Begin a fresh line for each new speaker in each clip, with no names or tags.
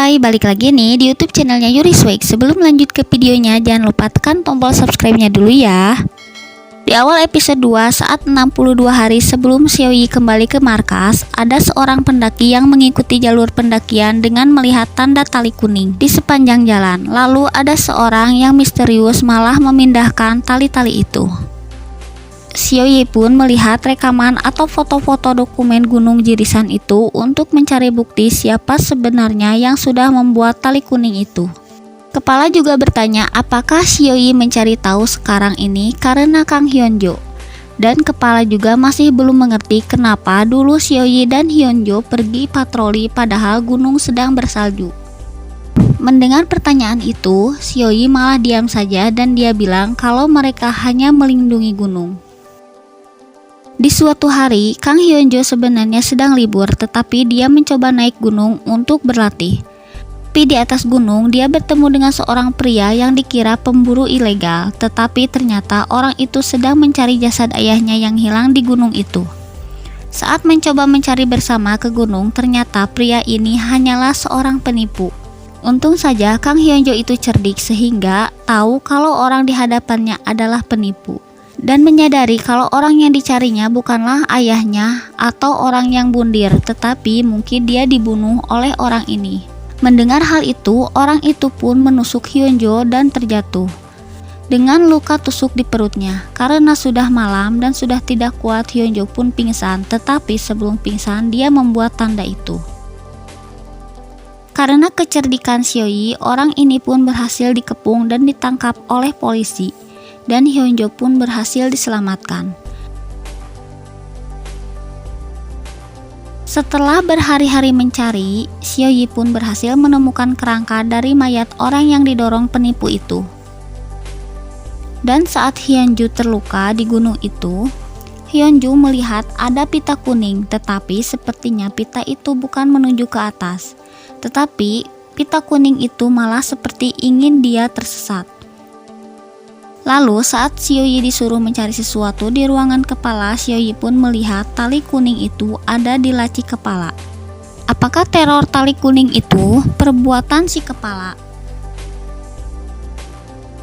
Hai, balik lagi nih di YouTube channelnya Yuriswake. Sebelum lanjut ke videonya, jangan lupa tekan tombol subscribe-nya dulu ya. Di awal episode 2, saat 62 hari sebelum Xiaoyi kembali ke markas, ada seorang pendaki yang mengikuti jalur pendakian dengan melihat tanda tali kuning di sepanjang jalan. Lalu ada seorang yang misterius malah memindahkan tali-tali itu. Xiaoyi pun melihat rekaman atau foto-foto dokumen Gunung Jirisan itu untuk mencari bukti siapa sebenarnya yang sudah membuat tali kuning itu. Kepala juga bertanya apakah Xiaoyi mencari tahu sekarang ini karena Kang Hyunjo. Dan kepala juga masih belum mengerti kenapa dulu Xiaoyi dan Hyunjo pergi patroli padahal gunung sedang bersalju. Mendengar pertanyaan itu, Xiaoyi malah diam saja dan dia bilang kalau mereka hanya melindungi gunung. Di suatu hari, Kang Hyunjo sebenarnya sedang libur, tetapi dia mencoba naik gunung untuk berlatih. Tapi di atas gunung, dia bertemu dengan seorang pria yang dikira pemburu ilegal, tetapi ternyata orang itu sedang mencari jasad ayahnya yang hilang di gunung itu. Saat mencoba mencari bersama ke gunung, ternyata pria ini hanyalah seorang penipu. Untung saja Kang Hyunjo itu cerdik sehingga tahu kalau orang di hadapannya adalah penipu. Dan menyadari kalau orang yang dicarinya bukanlah ayahnya atau orang yang bundir, tetapi mungkin dia dibunuh oleh orang ini. Mendengar hal itu, orang itu pun menusuk Hyunjo dan terjatuh dengan luka tusuk di perutnya. Karena sudah malam dan sudah tidak kuat, Hyunjo pun pingsan, tetapi sebelum pingsan dia membuat tanda itu. Karena kecerdikan Xiaoyi, orang ini pun berhasil dikepung dan ditangkap oleh polisi. Dan Hyunjo pun berhasil diselamatkan. Setelah berhari-hari mencari, Xiaoyi pun berhasil menemukan kerangka dari mayat orang yang didorong penipu itu. Dan saat Hyunjo terluka di gunung itu, Hyunjo melihat ada pita kuning, tetapi sepertinya pita itu bukan menuju ke atas, tetapi pita kuning itu malah seperti ingin dia tersesat. Lalu saat Xiaoyi disuruh mencari sesuatu di ruangan kepala, Xiaoyi pun melihat tali kuning itu ada di laci kepala. Apakah teror tali kuning itu perbuatan si kepala?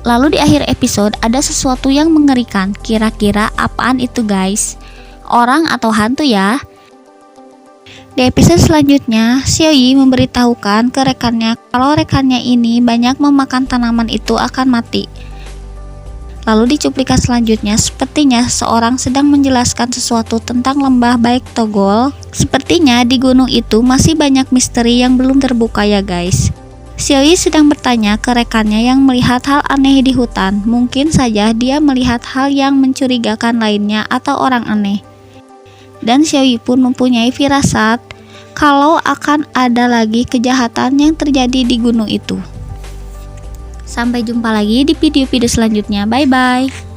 Lalu di akhir episode ada sesuatu yang mengerikan. Kira-kira apaan itu guys? Orang atau hantu ya? Di episode selanjutnya, Xiaoyi memberitahukan ke rekannya kalau rekannya ini banyak memakan tanaman itu akan mati. Lalu di cuplikan selanjutnya, sepertinya seorang sedang menjelaskan sesuatu tentang lembah Baek Togol. Sepertinya di gunung itu masih banyak misteri yang belum terbuka ya guys. Xiaoyi sedang bertanya ke rekannya yang melihat hal aneh di hutan. Mungkin saja dia melihat hal yang mencurigakan lainnya atau orang aneh. Dan Xiaoyi pun mempunyai firasat kalau akan ada lagi kejahatan yang terjadi di gunung itu. Sampai jumpa lagi di video-video selanjutnya. Bye-bye.